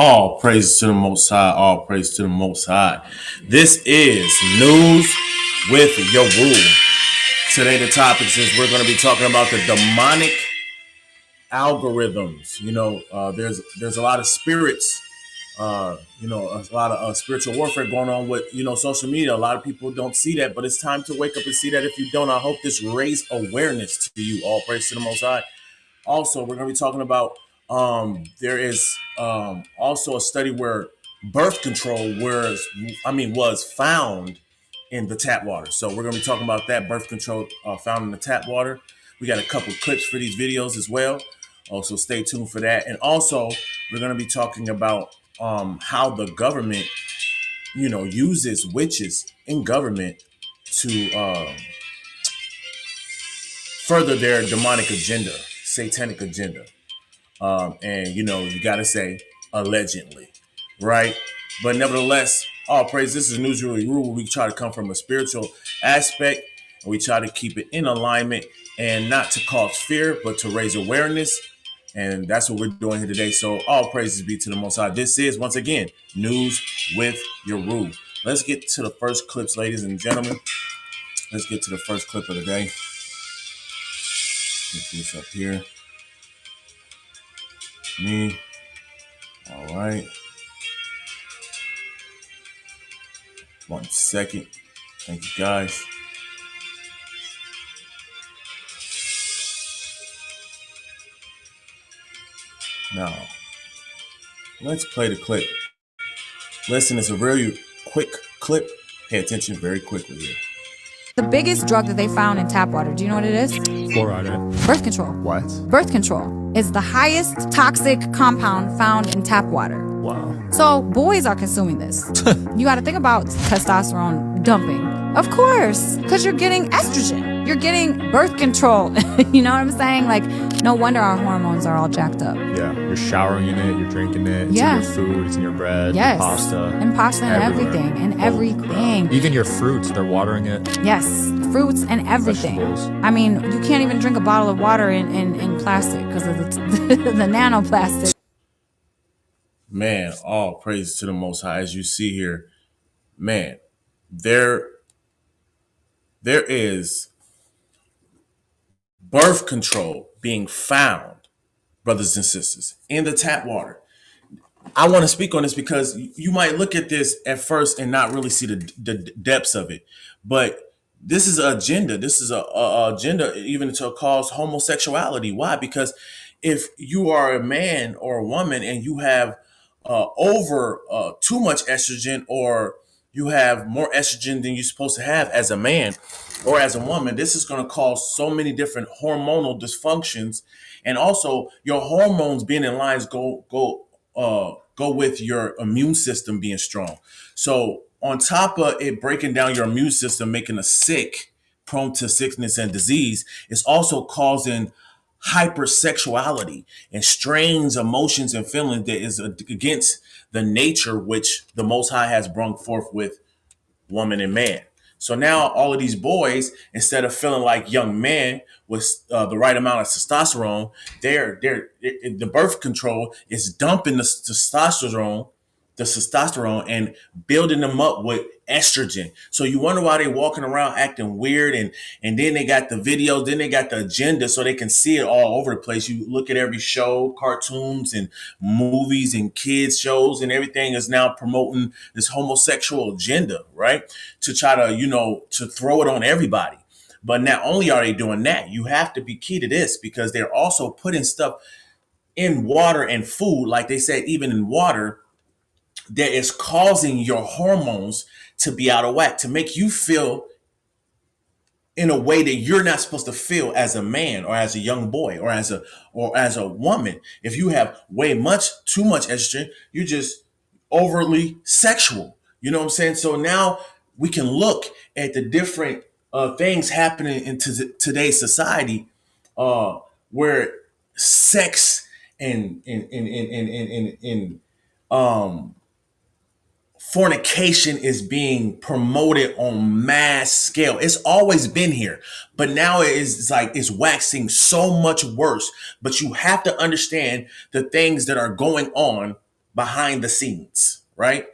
All praise to the Most High. All praise to the Most High. This is News with Yaru. Today, the topic is we're going to be talking about the demonic algorithms. There's a lot of spirits. A lot of spiritual warfare going on with social media. A lot of people don't see that, but it's time to wake up and see that. If you don't, I hope this raise awareness to you. All praise to the Most High. Also, we're going to be talking about there is also a study where birth control was found in the tap water. So we're going to be talking about that birth control found in the tap water. We got a couple clips for these videos as well. Also, stay tuned for that. And also, we're going to be talking about how the government, uses witches in government to further their demonic agenda, satanic agenda. And you got to say allegedly, right? But nevertheless, all praise. This is News Really Rule. We try to come from a spiritual aspect, and we try to keep it in alignment and not to cause fear, but to raise awareness. And that's what we're doing here today. So all praises be to the Most High. This is, once again, News with Yaru. Let's get to the first clips, ladies and gentlemen. Let's get to the first clip of the day. Get this up here. Me. All right. 1 second. Thank you, guys. Now, let's play the clip. Listen, it's a very quick clip. Pay attention very quickly here. The biggest drug that they found in tap water, do you know what it is? Fluoride. Birth control. What? Birth control is the highest toxic compound found in tap water. Wow. So boys are consuming this. You got to think about testosterone dumping. Of course, because you're getting estrogen. You're getting birth control. You know what I'm saying? Like, no wonder our hormones are all jacked up. Yeah, you're showering in it, you're drinking it, it's in your food, it's in your bread, yes. pasta. And pasta and everything. And everything. Even your fruits, they're watering it. Yes, fruits and everything. Vegetables. I mean, you can't even drink a bottle of water in plastic because of the nanoplastic. Man, all praise to the Most High. As you see here, man, there is birth control being found, brothers and sisters, in the tap water. I want to speak on this because you might look at this at first and not really see the depths of it. But this is an agenda. This is a agenda even to cause homosexuality. Why? Because if you are a man or a woman and you have over too much estrogen, or you have more estrogen than you're supposed to have as a man or as a woman, this is going to cause so many different hormonal dysfunctions. And also your hormones being in lines go with your immune system being strong. So on top of it breaking down your immune system, making us sick, prone to sickness and disease, it's also causing hypersexuality and strange emotions and feelings that is against the nature which the Most High has brought forth with woman and man. So now all of these boys, instead of feeling like young men with the right amount of testosterone, the birth control is dumping the testosterone and building them up with estrogen. So you wonder why they're walking around acting weird, and then they got the videos, then they got the agenda so they can see it all over the place. You look at every show, cartoons and movies and kids shows, and everything is now promoting this homosexual agenda, right? To try to, to throw it on everybody. But not only are they doing that, you have to be key to this because they're also putting stuff in water and food, like they said, even in water, that is causing your hormones to be out of whack, to make you feel in a way that you're not supposed to feel as a man or as a young boy or as a woman. If you have too much estrogen, you're just overly sexual. You know what I'm saying? So now we can look at the different things happening in today's society, where sex and fornication is being promoted on mass scale. It's always been here, but now it's waxing so much worse. But you have to understand the things that are going on behind the scenes, right?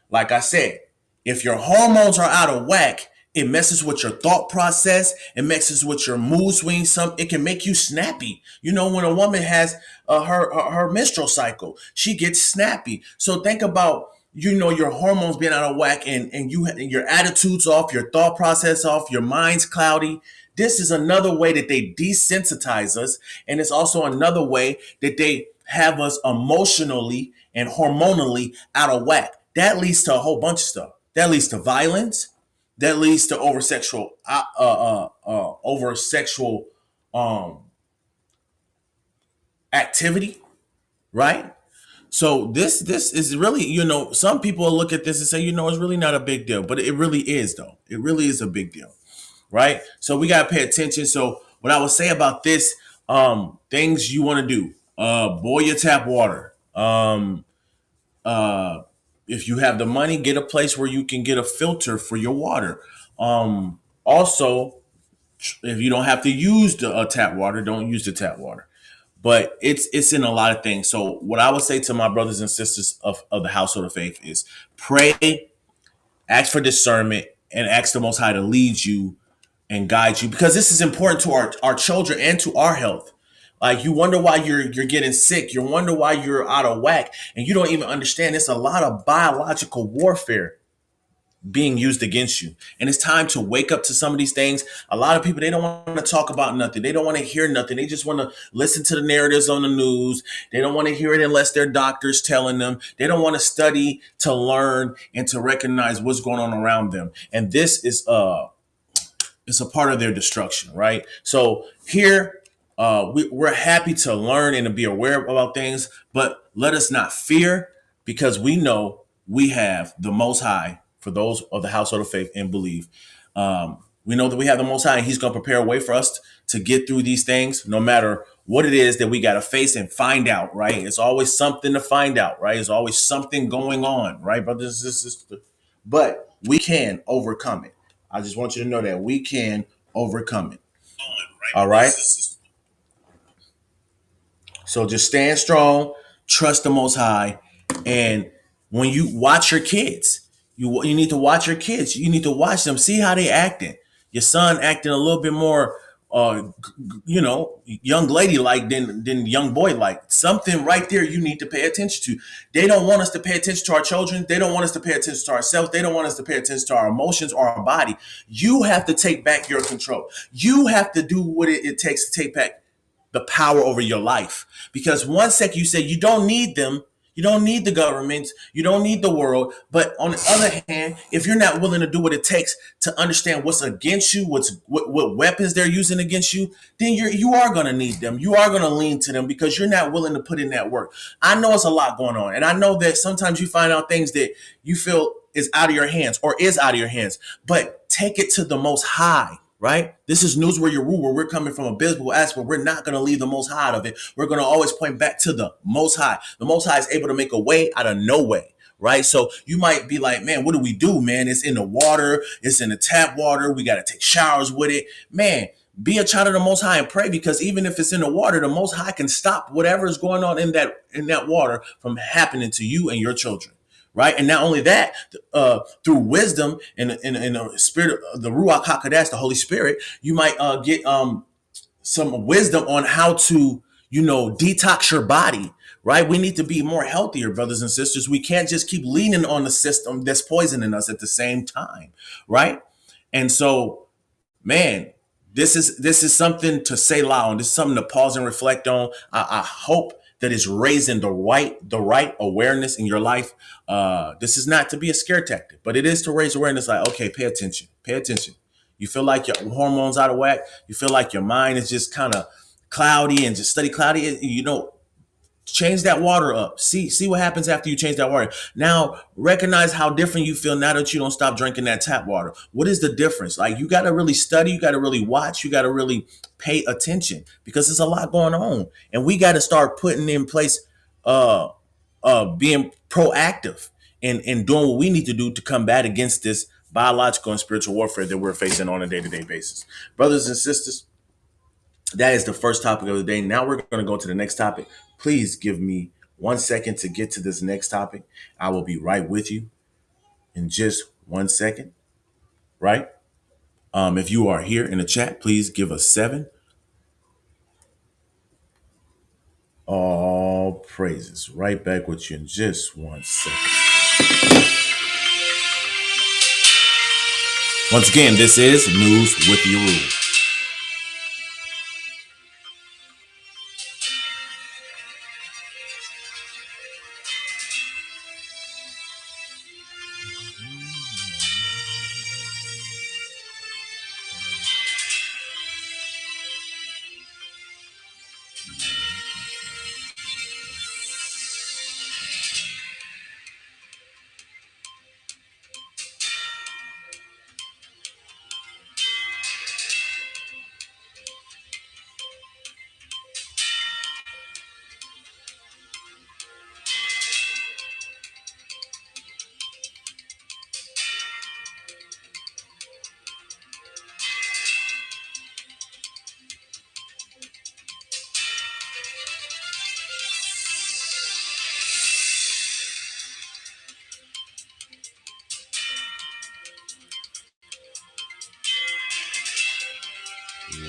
Like I said, if your hormones are out of whack, it messes with your thought process. It messes with your mood swings. It can make you snappy. You know, when a woman has her menstrual cycle, she gets snappy. So think about, you know, your hormones being out of whack, and your attitude's off, your thought process off, your mind's cloudy. This is another way that they desensitize us, and it's also another way that they have us emotionally and hormonally out of whack. That leads to a whole bunch of stuff. That leads to violence. That leads to over sexual activity, right? So this is really, you know, some people look at this and say, you know, it's really not a big deal, but it really is, though. It really is a big deal, right? So we gotta pay attention. So what I would say about this, things you want to do, boil your tap water. If you have the money, get a place where you can get a filter for your water. Also, if you don't have to use the tap water, don't use the tap water. But it's in a lot of things. So what I would say to my brothers and sisters of the household of faith is pray, ask for discernment, and ask the Most High to lead you and guide you, because this is important to our children and to our health. Like, you wonder why you're getting sick. You wonder why you're out of whack, and you don't even understand. It's a lot of biological warfare being used against you. And it's time to wake up to some of these things. A lot of people, they don't want to talk about nothing. They don't want to hear nothing. They just want to listen to the narratives on the news. They don't want to hear it unless their doctor's telling them. They don't want to study to learn and to recognize what's going on around them. And this is it's a part of their destruction, right? So here, we're happy to learn and to be aware about things, but let us not fear, because we know we have the Most High. For those of the household of faith and believe, we know that we have the Most High, and He's going to prepare a way for us to get through these things, no matter what it is that we got to face and find out, right? It's always something to find out, right? There's always something going on, right, brothers and sisters? But we can overcome it. I just want you to know that we can overcome it. All right? So just stand strong, trust the Most High, and when you watch your kids, you need to watch your kids. You need to watch them, see how they acting. Your son acting a little bit more, young lady like than young boy like. Something right there you need to pay attention to. They don't want us to pay attention to our children. They don't want us to pay attention to ourselves. They don't want us to pay attention to our emotions or our body. You have to take back your control. You have to do what it takes to take back the power over your life. Because one second you say you don't need them, you don't need the government, you don't need the world. But on the other hand, if you're not willing to do what it takes to understand what's against you, what weapons they're using against you, then you are going to need them. You are going to lean to them because you're not willing to put in that work. I know it's a lot going on. And I know that sometimes you find out things that you feel is out of your hands or is out of your hands. But take it to the Most High. Right? This is news where we're coming from a biblical aspect. We're not going to leave the Most High out of it. We're going to always point back to the Most High. The Most High is able to make a way out of no way. Right? So you might be like, man, what do we do, man? It's in the water. It's in the tap water. We got to take showers with it. Man, be a child of the Most High and pray, because even if it's in the water, the Most High can stop whatever is going on in that water from happening to you and your children. Right. And not only that, through wisdom and the spirit, the Ruach HaKodesh, the Holy Spirit, you might get some wisdom on how to, detox your body. Right. We need to be more healthier, brothers and sisters. We can't just keep leaning on the system that's poisoning us at the same time. Right. And so, man, this is something to say loud. This is something to pause and reflect on. I hope that is raising the right awareness in your life. This is not to be a scare tactic, but it is to raise awareness. Like, okay, pay attention. You feel like your hormones out of whack. You feel like your mind is just kind of cloudy and just steady cloudy. Change that water up. See what happens after you change that water. Now, recognize how different you feel now that you don't stop drinking that tap water. What is the difference? Like, you got to really study. You got to really watch. You got to really pay attention, because there's a lot going on. And we got to start putting in place, being proactive and doing what we need to do to combat against this biological and spiritual warfare that we're facing on a day-to-day basis. Brothers and sisters, that is the first topic of the day. Now we're going to go to the next topic. Please give me 1 second to get to this next topic. I will be right with you in just 1 second, right? If you are here in the chat, please give us 7. All praises. Right back with you in just 1 second. Once again, this is News with Yeru.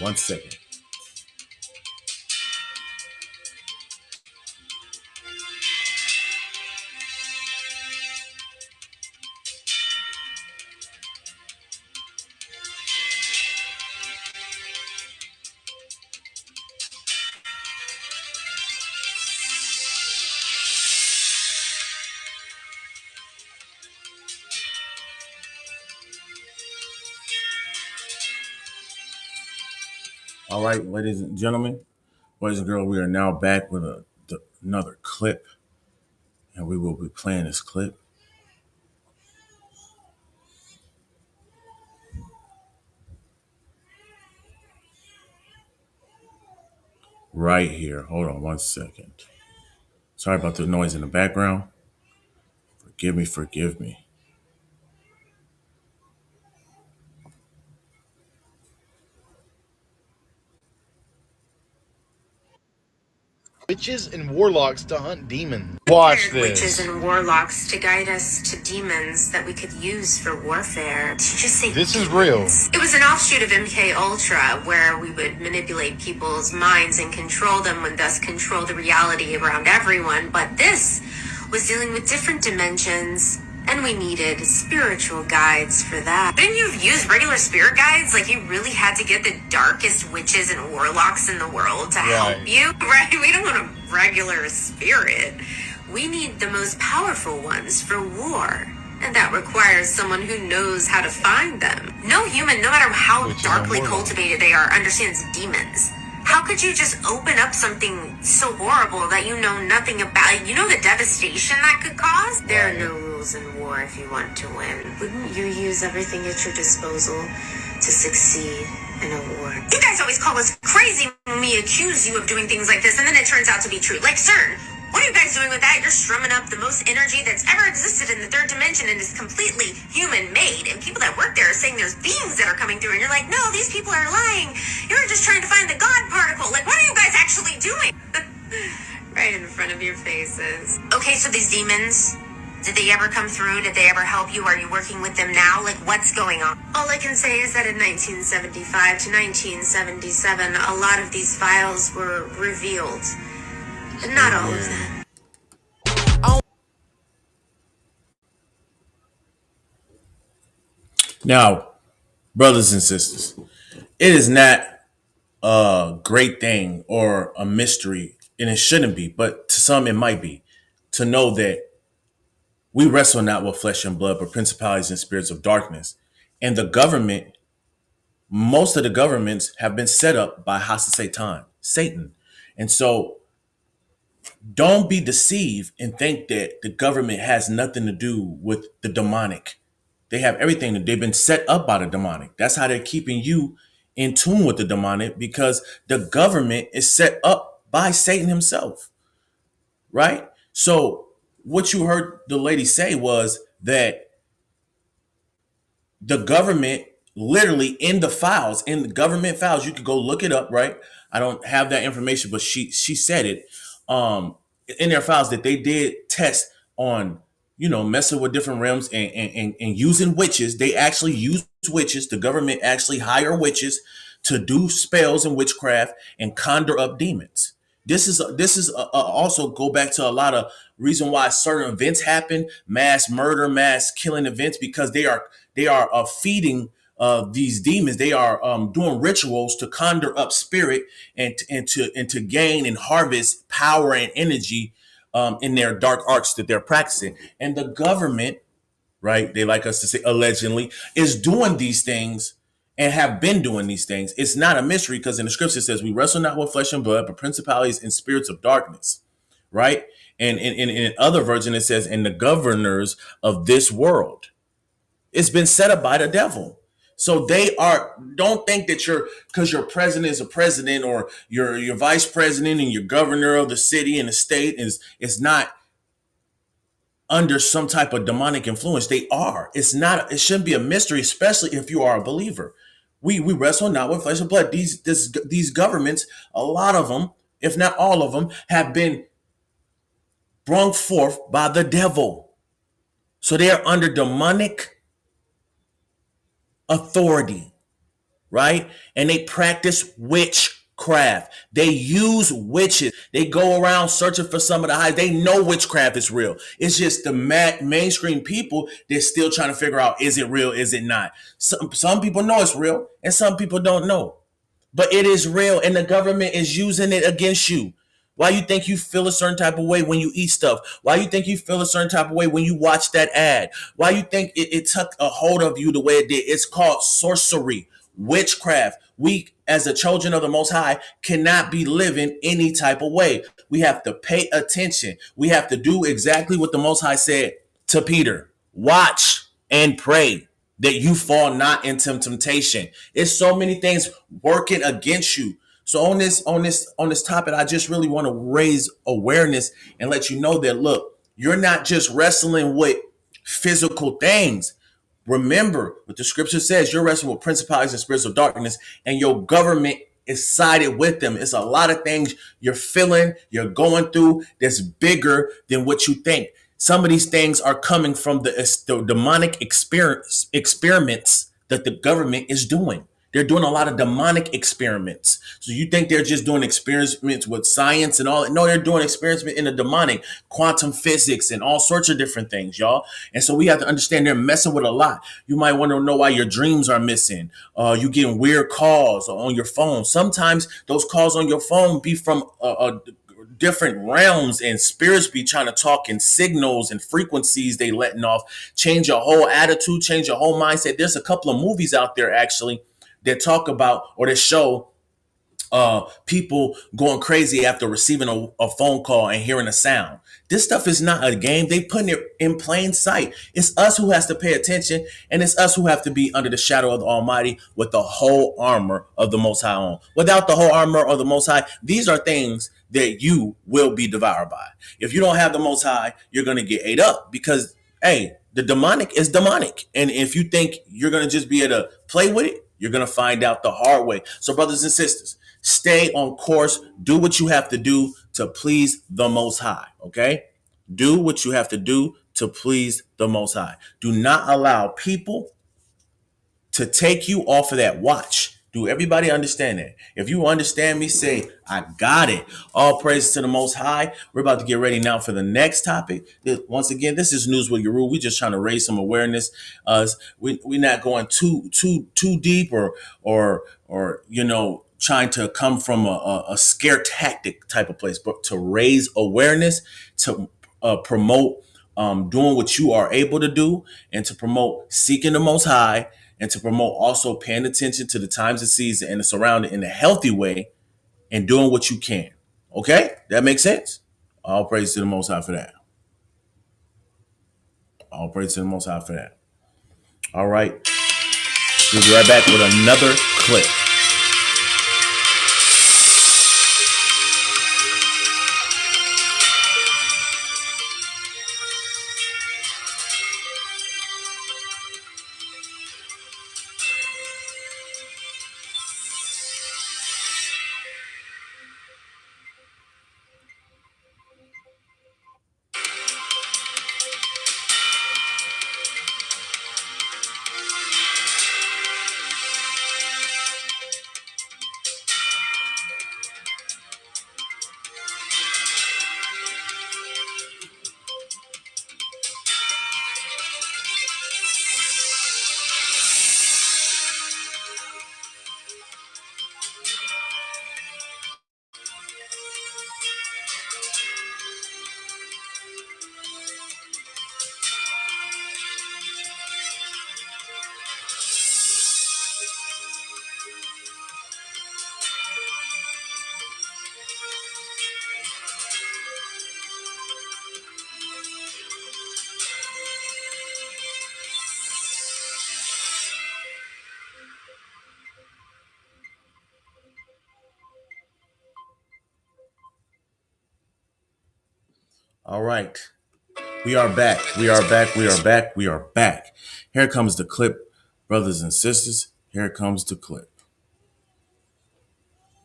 One second. All right, ladies and gentlemen, boys and girls, we are now back with another clip, and we will be playing this clip. Right here. Hold on 1 second. Sorry about the noise in the background. Forgive me, forgive me. Witches and warlocks to hunt demons. Watch this. Witches and warlocks to guide us to demons that we could use for warfare. Did you just say This is demons? real. It was an offshoot of MK Ultra, where we would manipulate people's minds and control them, and thus control the reality around everyone. But this was dealing with different dimensions, and we needed spiritual guides for that. Didn't you use regular spirit guides? Like, you really had to get the darkest witches and warlocks in the world to help you? Right? We don't want a regular spirit. We need the most powerful ones for war. And that requires someone who knows how to find them. No human, no matter how darkly cultivated they are, understands demons. How could you just open up something so horrible that you know nothing about? You know the devastation that could cause? There are no rules in war if you want to win. Wouldn't you use everything at your disposal to succeed in a war? You guys always call us crazy when we accuse you of doing things like this, and then it turns out to be true. Like CERN. What are you guys doing with that? You're strumming up the most energy that's ever existed in the third dimension and is completely human-made. And people that work there are saying there's beings that are coming through. And you're like, no, these people are lying. You're just trying to find the God particle. Like, what are you guys actually doing? Right in front of your faces. Okay, so these demons, did they ever come through? Did they ever help you? Are you working with them now? Like, what's going on? All I can say is that in 1975 to 1977, a lot of these files were revealed. But not all of them. Now, brothers and sisters, it is not a great thing or a mystery, and it shouldn't be, but to some it might be, to know that we wrestle not with flesh and blood, but principalities and spirits of darkness. And the government, most of the governments have been set up by Hasatan, Satan. And so don't be deceived and think that the government has nothing to do with the demonic. They have everything. They've been set up by the demonic. That's how they're keeping you in tune with the demonic, because the government is set up by Satan himself, right? So what you heard the lady say was that the government, literally in the government files, you could go look it up, right? I don't have that information, but she said it. in their files that they did test on, messing with different realms and using witches. They actually use witches. The government actually hire witches to do spells and witchcraft and conjure up demons. This is also go back to a lot of reason why certain events happen, mass murder, mass killing events, because they are feeding these demons. They are doing rituals to conjure up spirit and to gain and harvest power and energy in their dark arts that they're practicing. And the government, right? They like us to say allegedly, is doing these things and have been doing these things. It's not a mystery because in the scripture it says we wrestle not with flesh and blood, but principalities and spirits of darkness, right? And in other version it says, and the governors of this world. It's been set up by the devil. So don't think that because your president is a president or your vice president and your governor of the city and the state is not under some type of demonic influence. They are. It shouldn't be a mystery, especially if you are a believer. We wrestle not with flesh and blood. These governments, a lot of them, if not all of them, have been brought forth by the devil. So they are under demonic authority, right? And they practice witchcraft. They use witches. They go around searching for some of the highs. They know witchcraft is real. It's just the mainstream people, they're still trying to figure out, is it real? Is it not? Some people know it's real and some people don't know. But it is real and the government is using it against you. Why you think you feel a certain type of way when you eat stuff? Why you think you feel a certain type of way when you watch that ad? Why you think it took a hold of you the way it did? It's called sorcery, witchcraft. We, as the children of the Most High, cannot be living any type of way. We have to pay attention. We have to do exactly what the Most High said to Peter. Watch and pray that you fall not into temptation. It's so many things working against you. So on this topic, I just really want to raise awareness and let you know that, look, you're not just wrestling with physical things. Remember what the scripture says, you're wrestling with principalities and spirits of darkness, and your government is sided with them. It's a lot of things you're feeling, you're going through that's bigger than what you think. Some of these things are coming from the demonic experiments that the government is doing. They're doing a lot of demonic experiments. So you think they're just doing experiments with science and all that? No, they're doing experiments in the demonic, quantum physics and all sorts of different things, y'all. And so we have to understand they're messing with a lot. You might want to know why your dreams are missing. You getting weird calls on your phone. Sometimes those calls on your phone be from different realms, and spirits be trying to talk in signals and frequencies they letting off. Change your whole attitude, change your whole mindset. There's a couple of movies out there actually that talk about or that show people going crazy after receiving a phone call and hearing a sound. This stuff is not a game. They putting it in plain sight. It's us who has to pay attention, and it's us who have to be under the shadow of the Almighty with the whole armor of the Most High on. Without the whole armor of the Most High, these are things that you will be devoured by. If you don't have the Most High, you're going to get ate up because, hey, the demonic is demonic. And if you think you're going to just be able to play with it, you're going to find out the hard way. So brothers and sisters, stay on course. Do what you have to do to please the Most High, okay? Do what you have to do to please the Most High. Do not allow people to take you off of that watch. Do everybody understand that? If you understand me, say, I got it. All praise to the Most High. We're about to get ready now for the next topic. Once again, this is News with Yaru. We're just trying to raise some awareness. We're not going too deep or trying to come from a scare tactic type of place, but to raise awareness, to promote doing what you are able to do, and to promote seeking the Most High, and to promote also paying attention to the times and seasons and the surrounding in a healthy way and doing what you can. Okay? That makes sense? All praise to the Most High for that. All praise to the Most High for that. All right. We'll be right back with another clip. All right. We are back. We are back. We are back. We are back. Here comes the clip, brothers and sisters. Here comes the clip.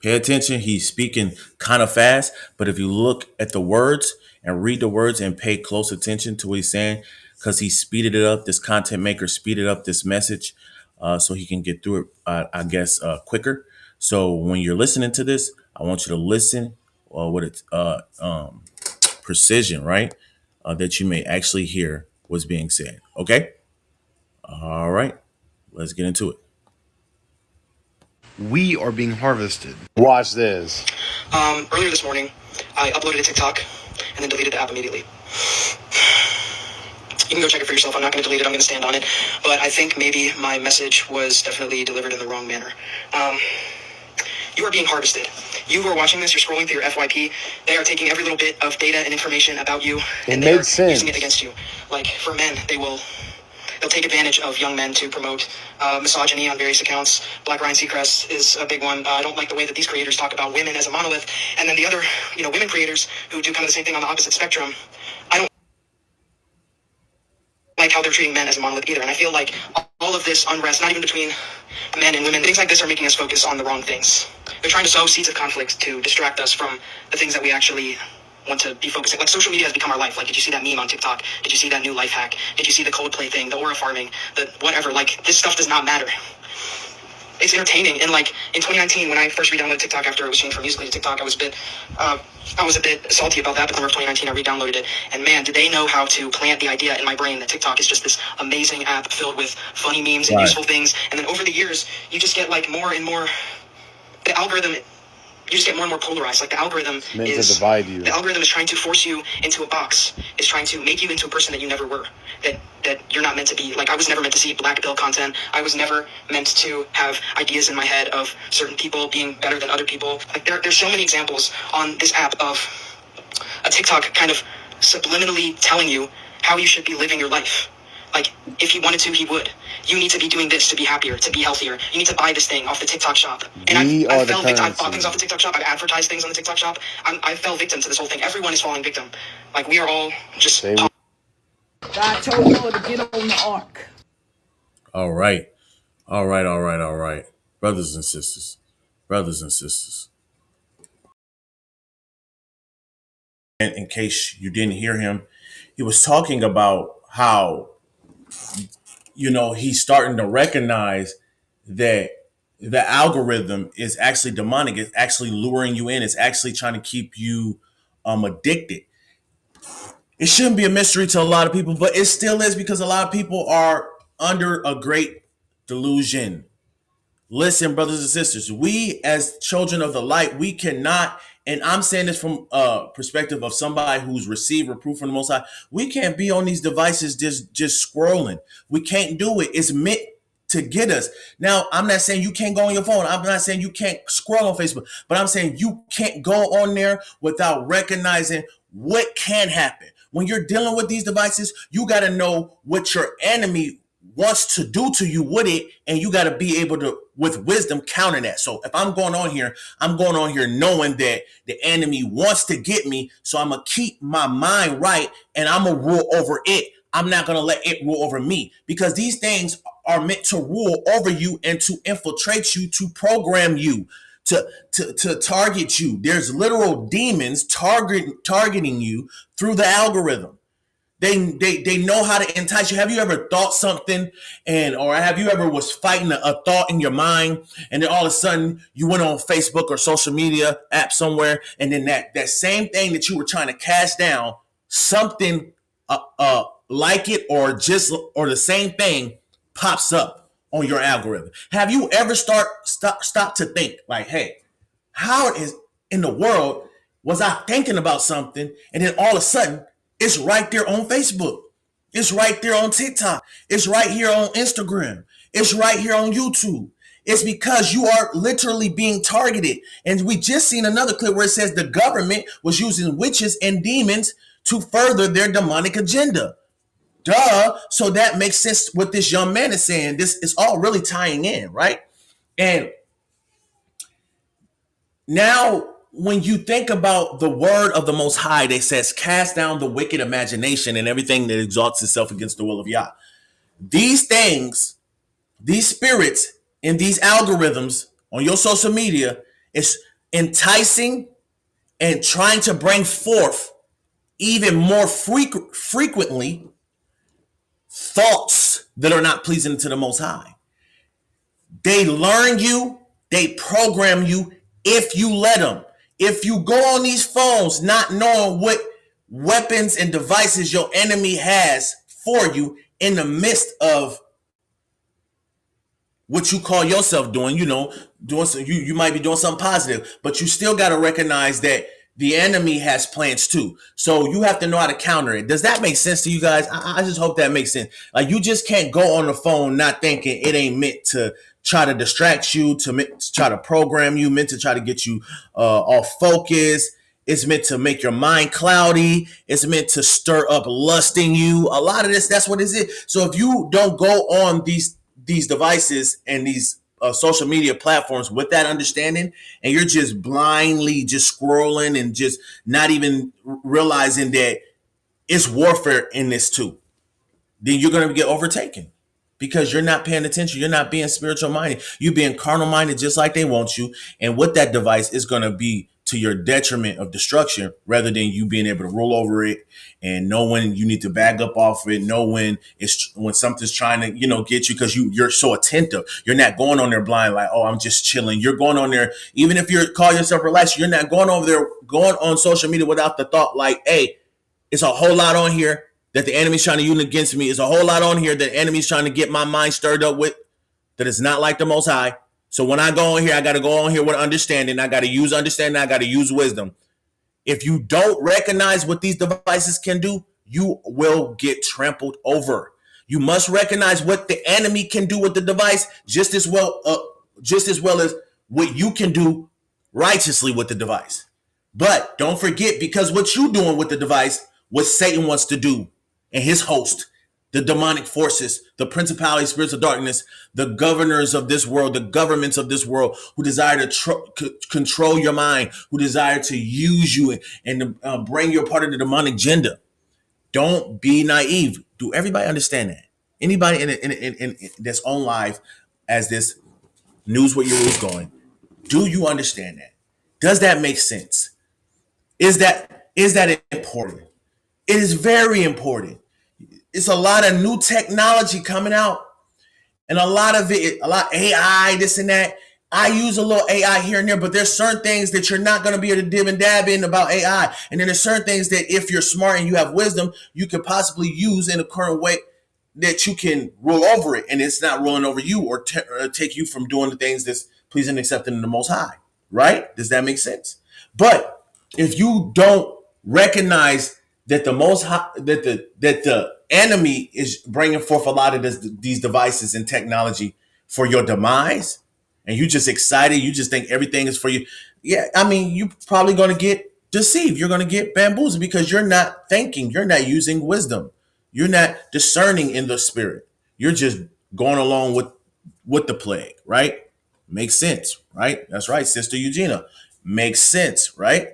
Pay attention. He's speaking kind of fast, but if you look at the words and read the words and pay close attention to what he's saying, because he speeded it up, this content maker speeded up this message so he can get through it, I guess, quicker. So when you're listening to this, I want you to listen with its precision, right? That you may actually hear what's being said. Okay? All right. Let's get into it. We are being harvested. Watch this. Earlier this morning, I uploaded a TikTok and then deleted the app immediately. You can go check it for yourself. I'm not going to delete it. I'm going to stand on it. But I think maybe my message was definitely delivered in the wrong manner. You are being harvested. You who are watching this, you're scrolling through your FYP. They are taking every little bit of data and information about you, and they are using it against you. Like for men, they'll take advantage of young men to promote misogyny on various accounts. Black Ryan Seacrest is a big one. I don't like the way that these creators talk about women as a monolith. And then the other, women creators who do kind of the same thing on the opposite spectrum. I don't like how they're treating men as a monolith either. And I feel like all of this unrest, not even between men and women, things like this are making us focus on the wrong things. They're trying to sow seeds of conflict to distract us from the things that we actually want to be focusing. Like social media has become our life. Like, did you see that meme on TikTok? Did you see that new life hack? Did you see the Coldplay thing, the aura farming, the whatever? Like, this stuff does not matter. It's entertaining. And like in 2019, when I first re-downloaded TikTok after it was changed from Musical.ly to TikTok, I was a bit salty about that. But then in 2019, I re-downloaded it, and man, did they know how to plant the idea in my brain that TikTok is just this amazing app filled with funny memes and useful things. And then over the years, you just get like more and more. The algorithm. You just get more and more polarized. Like the algorithm is trying to force you into a box. Is trying to make you into a person that you never were. That you're not meant to be. Like I was never meant to see black pill content. I was never meant to have ideas in my head of certain people being better than other people. Like there's so many examples on this app of a TikTok kind of subliminally telling you how you should be living your life. Like, if he wanted to, he would. You need to be doing this to be happier, to be healthier. You need to buy this thing off the TikTok shop. And I fell victim. I've bought things off the TikTok shop. I've advertised things on the TikTok shop. I fell victim to this whole thing. Everyone is falling victim. Like, we are all just... God told Noah to get on the ark. All right. All right, all right, all right. Brothers and sisters. Brothers and sisters. And in case you didn't hear him, he was talking about how he's starting to recognize that the algorithm is actually demonic. It's actually luring you in. It's actually trying to keep you addicted. It shouldn't be a mystery to a lot of people, but it still is because a lot of people are under a great delusion. Listen, brothers and sisters, we as children of the light, we cannot, and I'm saying this from a perspective of somebody who's received reproof from the Most High, we can't be on these devices just scrolling. We can't do it. It's meant to get us. Now, I'm not saying you can't go on your phone. I'm not saying you can't scroll on Facebook, but I'm saying you can't go on there without recognizing what can happen. When you're dealing with these devices, you got to know what your enemy wants to do to you with it, and you got to be able to, with wisdom, counter that. So if I'm going on here knowing that the enemy wants to get me, so I'm going to keep my mind right, and I'm going to rule over it. I'm not going to let it rule over me, because these things are meant to rule over you and to infiltrate you, to program you, to target you. There's literal demons targeting you through the algorithm. They know how to entice you. Have you ever thought something or have you ever was fighting a thought in your mind, and then all of a sudden you went on Facebook or social media app somewhere, and then that same thing that you were trying to cast down, something like it or the same thing pops up on your algorithm? Have you ever stop to think like, hey, how is in the world was I thinking about something, and then all of a sudden it's right there on Facebook. It's right there on TikTok. It's right here on Instagram. It's right here on YouTube. It's because you are literally being targeted. And we just seen another clip where it says the government was using witches and demons to further their demonic agenda. Duh. So that makes sense what this young man is saying. This is all really tying in, right? And now when you think about the word of the Most High, that says, cast down the wicked imagination and everything that exalts itself against the will of Yah. These things, these spirits and these algorithms on your social media is enticing and trying to bring forth even more frequently thoughts that are not pleasing to the Most High. They learn you, they program you if you let them. If you go on these phones not knowing what weapons and devices your enemy has for you in the midst of what you call yourself doing, doing some, you might be doing something positive, but you still got to recognize that the enemy has plans too. So you have to know how to counter it. Does that make sense to you guys? I just hope that makes sense. Like, you just can't go on the phone not thinking it ain't meant to try to distract you, to try to program you, meant to try to get you off focus. It's meant to make your mind cloudy. It's meant to stir up lust in you. A lot of this, that's what it is. So if you don't go on these devices and these social media platforms with that understanding, and you're just blindly just scrolling and just not even realizing that it's warfare in this too, then you're going to get overtaken because you're not paying attention. You're not being spiritual minded. You're being carnal minded just like they want you. And with that device, is going to be to your detriment of destruction, rather than you being able to roll over it and know when you need to back up off it, know when something's trying to, get you, because you're so attentive. You're not going on there blind like, oh, I'm just chilling. You're going on there, even if you call yourself relaxed, you're not going over there, going on social media without the thought like, hey, it's a whole lot on here that the enemy's trying to use against me. It's a whole lot on here that the enemy's trying to get my mind stirred up with, that is not like the Most High. So when I go on here, I got to go on here with understanding. I got to use understanding. I got to use wisdom. If you don't recognize what these devices can do, you will get trampled over. You must recognize what the enemy can do with the device just as well as what you can do righteously with the device. But don't forget, because what you're doing with the device, what Satan wants to do and his host, the demonic forces, the principalities, spirits of darkness, the governors of this world, the governments of this world, who desire to control your mind, who desire to use you and bring you a part of the demonic agenda. Don't be naive. Do everybody understand that? Anybody in that's on live as this news what your rules going, do you understand that? Does that make sense? Is that important? It is very important. It's a lot of new technology coming out, and a lot of AI, this and that. I use a little AI here and there, but there's certain things that you're not going to be able to dib and dab in about AI. And then there's certain things that if you're smart and you have wisdom, you could possibly use in a current way that you can roll over it, and it's not rolling over you or take you from doing the things that's pleasing and accepting in the Most High. Right? Does that make sense? But if you don't recognize that the Most High, that the enemy is bringing forth a lot of these devices and technology for your demise, and you just excited, you just think everything is for you. Yeah, I mean, you're probably going to get deceived. You're going to get bamboozled because you're not thinking. You're not using wisdom. You're not discerning in the spirit. You're just going along with the plague, right? Makes sense, right? That's right, Sister Eugenia. Makes sense, right?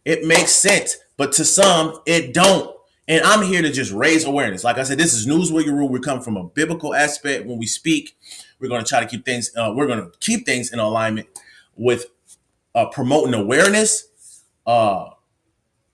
It makes sense, but to some, it don't. And I'm here to just raise awareness. Like I said, this is News With Your Rule. We come from a biblical aspect when we speak. We're going to try to keep things. We're going to keep things in alignment with promoting awareness,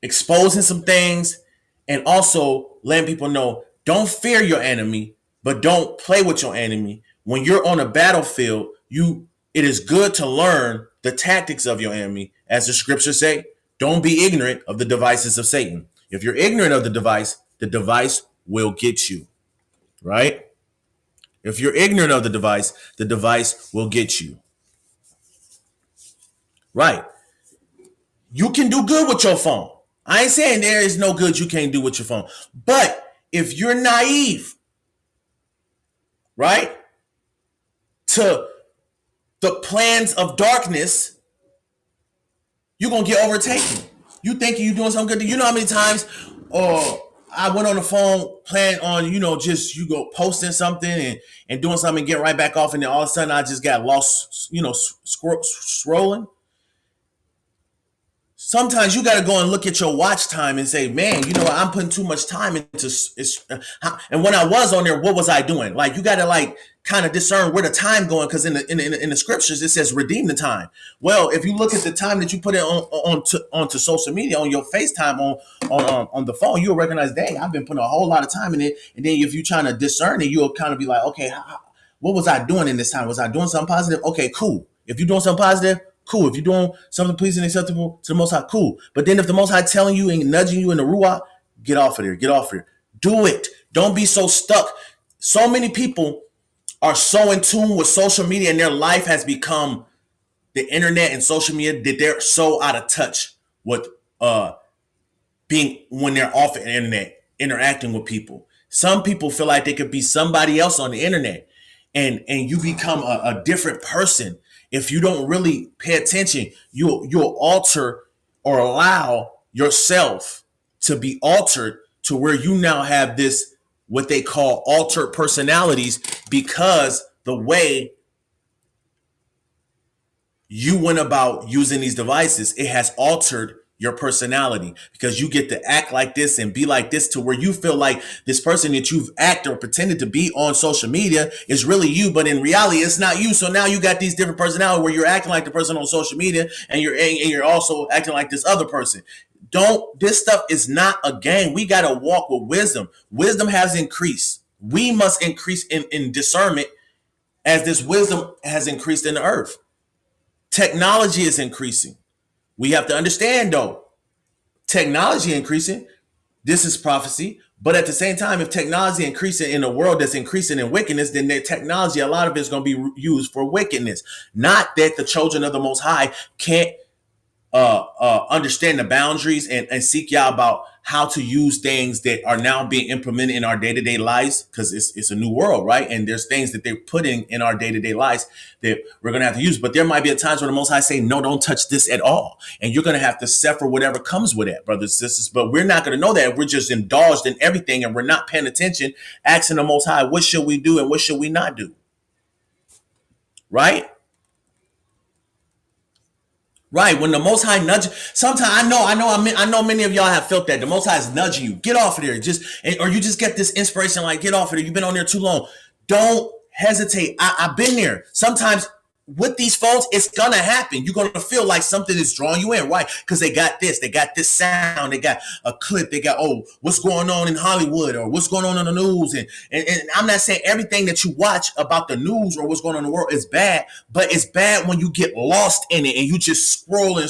exposing some things, and also letting people know, don't fear your enemy, but don't play with your enemy. When you're on a battlefield, it is good to learn the tactics of your enemy, as the scriptures say. Don't be ignorant of the devices of Satan. If you're ignorant of the device will get you, right? If you're ignorant of the device will get you, right? You can do good with your phone. I ain't saying there is no good you can't do with your phone. But if you're naive, right, to the plans of darkness, you're going to get overtaken. You thinking you're doing something good. You know how many times I went on the phone playing on, just you go posting something and doing something and get right back off. And then all of a sudden I just got lost, scrolling. Sometimes you got to go and look at your watch time and say, man, you know what? I'm putting too much time into and when I was on there, what was I doing? Like, you got to like kind of discern where the time going, because in the scriptures it says redeem the time. Well, if you look at the time that you put it onto social media, on your FaceTime, on the phone, you'll recognize, dang, I've been putting a whole lot of time in it. And then if you're trying to discern it, you'll kind of be like, okay, what was I doing in this time? Was I doing something positive? Okay, cool. If you're doing something positive, cool. If you're doing something pleasing and acceptable to the Most High, cool. But then if the Most High telling you and nudging you in the Ruach, get off of there. Get off of there. Do it. Don't be so stuck. So many people are so in tune with social media, and their life has become the internet and social media, that they're so out of touch with being, when they're off the internet, interacting with people. Some people feel like they could be somebody else on the internet, and you become a different person. If you don't really pay attention, you'll alter or allow yourself to be altered to where you now have this, what they call altered personalities, because the way you went about using these devices, it has altered your personality, because you get to act like this and be like this, to where you feel like this person that you've acted or pretended to be on social media is really you, but in reality it's not you. So now you got these different personalities where you're acting like the person on social media, and you're also acting like this other person. This stuff is not a game. We got to walk with wisdom. Wisdom has increased. We must increase in discernment as this wisdom has increased in the earth. Technology is increasing. We have to understand, though, technology increasing, this is prophecy. But at the same time, if technology increasing in a world that's increasing in wickedness, then that technology, a lot of it is going to be used for wickedness. Not that the children of the Most High can't understand the boundaries and seek Yah about how to use things that are now being implemented in our day-to-day lives, because it's a new world, right? And there's things that they're putting in our day-to-day lives that we're going to have to use. But there might be a times where the Most High say, no, don't touch this at all. And you're going to have to suffer whatever comes with that, brothers and sisters. But we're not going to know that. We're just indulged in everything, and we're not paying attention, asking the Most High, what should we do and what should we not do? Right? Right, when the Most High nudge, sometimes I know many of y'all have felt that the Most High is nudging you. Get off of there, or you just get this inspiration like, get off of there. You've been on there too long. Don't hesitate. I've been there. Sometimes with these phones, it's gonna happen. You're gonna feel like something is drawing you in, right? Because they got this sound, they got a clip, they got, oh, what's going on in Hollywood, or what's going on in the news, and I'm not saying everything that you watch about the news or what's going on in the world is bad, but it's bad when you get lost in it and you just scroll and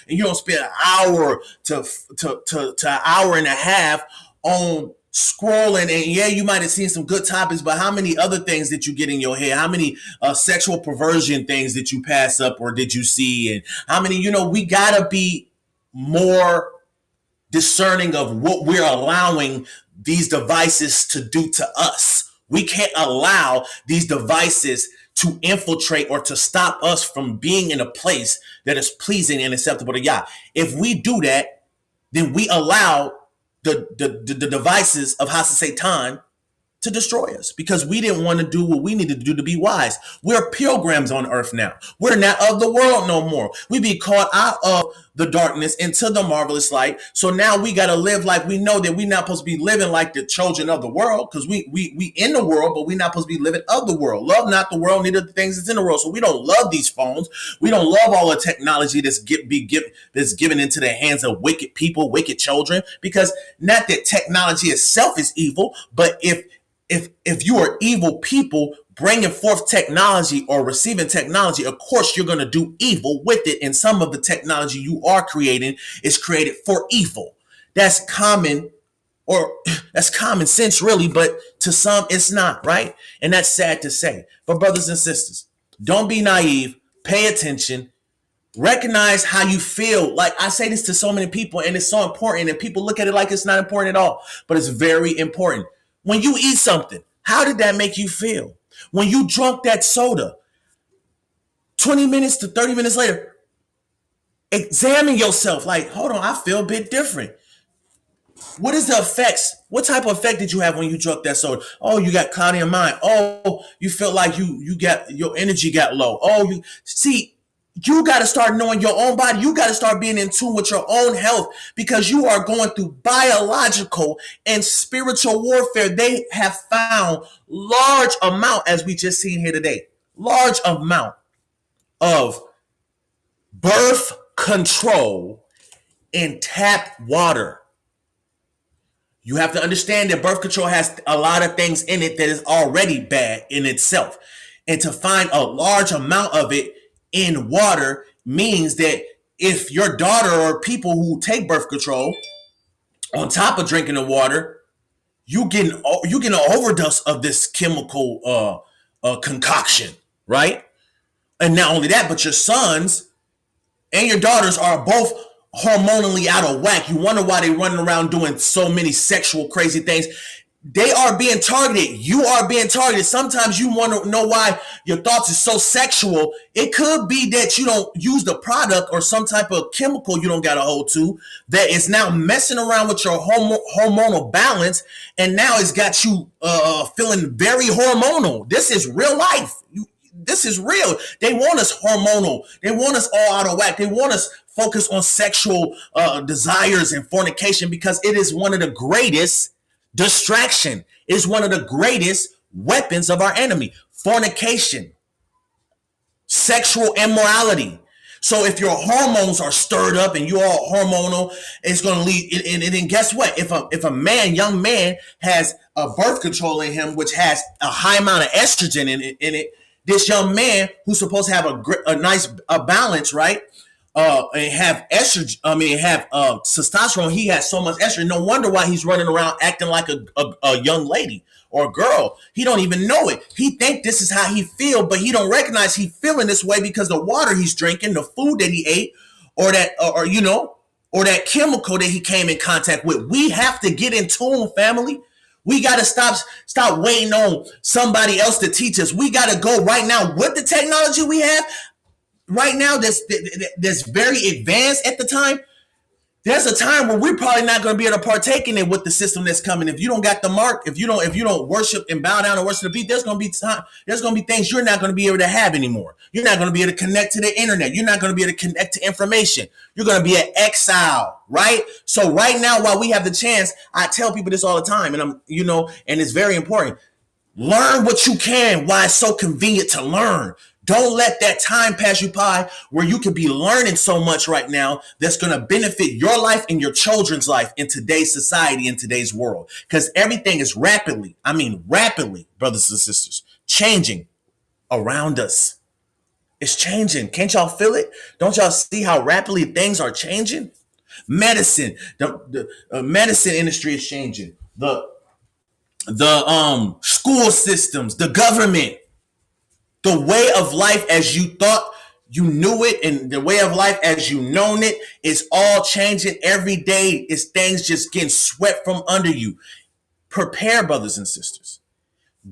you don't spend an hour to an hour and a half on scrolling, and yeah, you might have seen some good topics, but how many other things did you get in your head? How many sexual perversion things did you pass up or did you see? And how many, we gotta be more discerning of what we're allowing these devices to do to us. We can't allow these devices to infiltrate or to stop us from being in a place that is pleasing and acceptable to Yah. If we do that, then we allow the devices of Satan to destroy us, because we didn't want to do what we needed to do to be wise. We're pilgrims on earth now. We're not of the world no more. We be caught out of the darkness into the marvelous light. So now we got to live like we know that we're not supposed to be living like the children of the world, because we in the world, but we're not supposed to be living of the world. Love not the world, neither the things that's in the world. So we don't love these phones. We don't love all the technology that's given into the hands of wicked people, wicked children, because not that technology itself is evil, but if you are evil people bringing forth technology or receiving technology, of course you're going to do evil with it. And some of the technology you are creating is created for evil. That's common sense, really, but to some it's not, right? And that's sad to say. But brothers and sisters, don't be naive. Pay attention. Recognize how you feel. Like, I say this to so many people, and it's so important, and people look at it like it's not important at all, but it's very important. When you eat something, how did that make you feel? When you drunk that soda, 20 minutes to 30 minutes later, examine yourself. Like, hold on, I feel a bit different. What is the effects? What type of effect did you have when you drunk that soda? Oh, you got cloudy in mind. Oh, you felt like you got your energy got low. Oh, You got to start knowing your own body. You got to start being in tune with your own health because you are going through biological and spiritual warfare. They have found large amount, as we just seen here today, large amount of birth control in tap water. You have to understand that birth control has a lot of things in it that is already bad in itself. And to find a large amount of it in water means that if your daughter or people who take birth control, on top of drinking the water, you get an overdose of this chemical concoction, right? And not only that, but your sons and your daughters are both hormonally out of whack. You wonder why they're running around doing so many sexual crazy things. They are being targeted. You are being targeted. Sometimes you want to know why your thoughts is so sexual. It could be that you don't use the product or some type of chemical you don't got a hold to that is now messing around with your hormonal balance, and now it's got you feeling very hormonal. This is real life. This is real. They want us hormonal. They want us all out of whack. They want us focused on sexual desires and fornication because it is one of the greatest distraction. Is one of the greatest weapons of our enemy. Fornication, sexual immorality. So if your hormones are stirred up and you're all hormonal, it's going to lead. And then guess what? If a young man has a birth control in him, which has a high amount of estrogen in it, this young man who's supposed to have a nice balance, right? And have estrogen, testosterone. He has so much estrogen. No wonder why he's running around acting like a young lady or a girl. He don't even know it. He think this is how he feel, but he don't recognize he feeling this way because the water he's drinking, the food that he ate, or that chemical that he came in contact with. We have to get in tune, family. We got to stop waiting on somebody else to teach us. We got to go right now with the technology we have. Right now, that's very advanced at the time. There's a time where we're probably not going to be able to partake in it with the system that's coming. If you don't got the mark, if you don't worship and bow down and worship the beat, there's going to be things you're not going to be able to have anymore. You're not going to be able to connect to the internet. You're not going to be able to connect to information. You're going to be an exile, right? So right now, while we have the chance, I tell people this all the time, and and it's very important. Learn what you can while it's so convenient to learn. Don't let that time pass you by where you could be learning so much right now that's going to benefit your life and your children's life in today's society, in today's world. Because everything is rapidly, brothers and sisters, changing around us. It's changing. Can't y'all feel it? Don't y'all see how rapidly things are changing? Medicine, the medicine industry is changing. The school systems, the government. The way of life as you thought you knew it and the way of life as you known it is all changing every day. It's things just getting swept from under you. Prepare, brothers and sisters.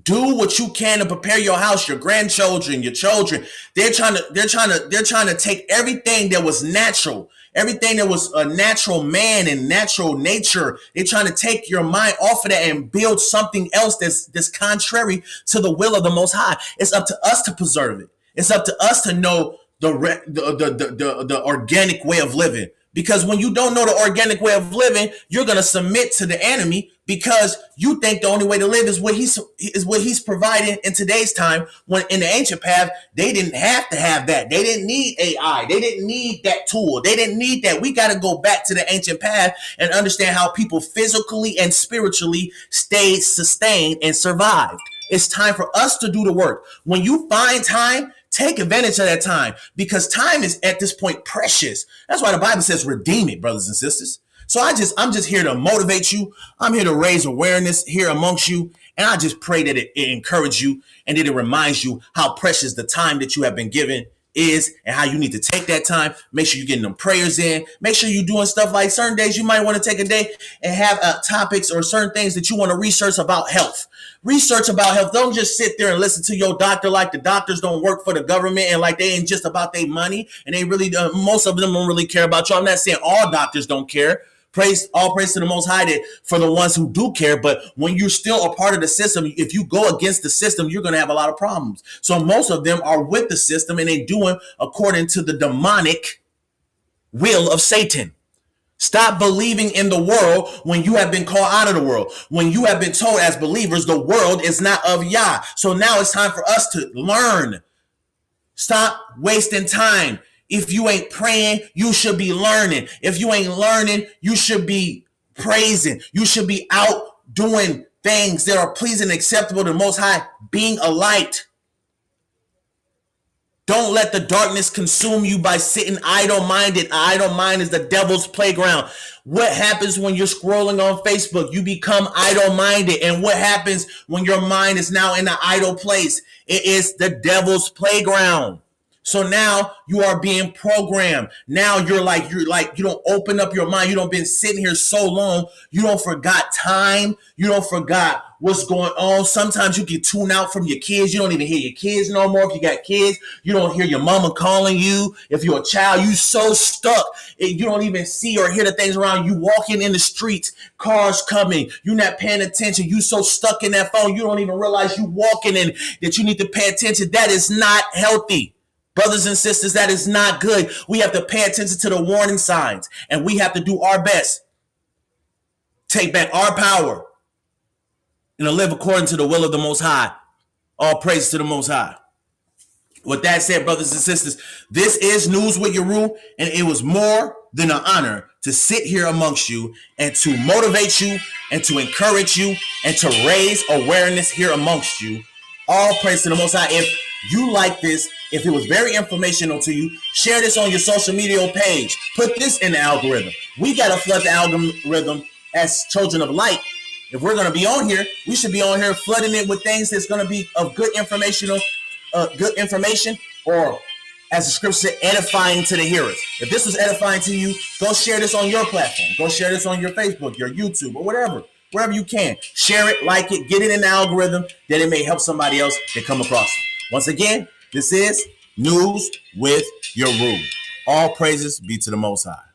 Do what you can to prepare your house, your grandchildren, your children. They're trying to take everything that was natural, everything that was a natural man and natural nature. They're trying to take your mind off of that and build something else that's contrary to the will of the Most High. It's up to us to preserve it. It's up to us to know the organic way of living. Because when you don't know the organic way of living, you're going to submit to the enemy because you think the only way to live is what he's providing in today's time. When in the ancient path, they didn't have to have that. They didn't need AI. They didn't need that tool. They didn't need that. We got to go back to the ancient path and understand how people physically and spiritually stayed sustained and survived. It's time for us to do the work. When you find time, take advantage of that time because time is at this point precious. That's why the Bible says redeem it, brothers and sisters. So I'm just here to motivate you. I'm here to raise awareness here amongst you. And I just pray that it encourages you and that it reminds you how precious the time that you have been given is and how you need to take that time. Make sure you're getting them prayers in. Make sure you're doing stuff like certain days you might want to take a day and have topics or certain things that you want to research about health. Research about health. Don't just sit there and listen to your doctor like the doctors don't work for the government and like they ain't just about their money and they really, most of them don't really care about you. I'm not saying all doctors don't care. All praise to the Most High for the ones who do care. But when you're still a part of the system, if you go against the system, you're going to have a lot of problems. So most of them are with the system and they doing according to the demonic will of Satan. Stop believing in the world when you have been called out of the world. When you have been told as believers, the world is not of Yah. So now it's time for us to learn. Stop wasting time. If you ain't praying, you should be learning. If you ain't learning, you should be praising. You should be out doing things that are pleasing and acceptable to the Most High, being a light. Don't let the darkness consume you by sitting idle-minded. An idle mind is the devil's playground. What happens when you're scrolling on Facebook? You become idle-minded. And what happens when your mind is now in an idle place? It is the devil's playground. So now you are being programmed. Now you're like, you don't open up your mind. You don't been sitting here so long. You don't forgot time. You don't forgot what's going on. Sometimes you can tune out from your kids. You don't even hear your kids no more. If you got kids, you don't hear your mama calling you. If you're a child, you so stuck. You don't even see or hear the things around you. Walking in the streets, cars coming. You're not paying attention. You so stuck in that phone. You don't even realize you walking in that you need to pay attention. That is not healthy. Brothers and sisters, that is not good. We have to pay attention to the warning signs, and we have to do our best. Take back our power and to live according to the will of the Most High. All praise to the Most High. With that said, brothers and sisters, this is News with Yeru, and it was more than an honor to sit here amongst you and to motivate you and to encourage you and to raise awareness here amongst you. All praise to the Most High. If you like this, if it was very informational to you, share this on your social media page. Put this in the algorithm. We got to flood the algorithm as children of light. If we're going to be on here, we should be on here flooding it with things that's going to be of good information, or as the scripture said, edifying to the hearers. If this was edifying to you, go share this on your platform. Go share this on your Facebook, your YouTube, or whatever. Wherever you can. Share it, like it, get it in the algorithm, that it may help somebody else that come across it. Once again, this is News with Yeru. All praises be to the Most High.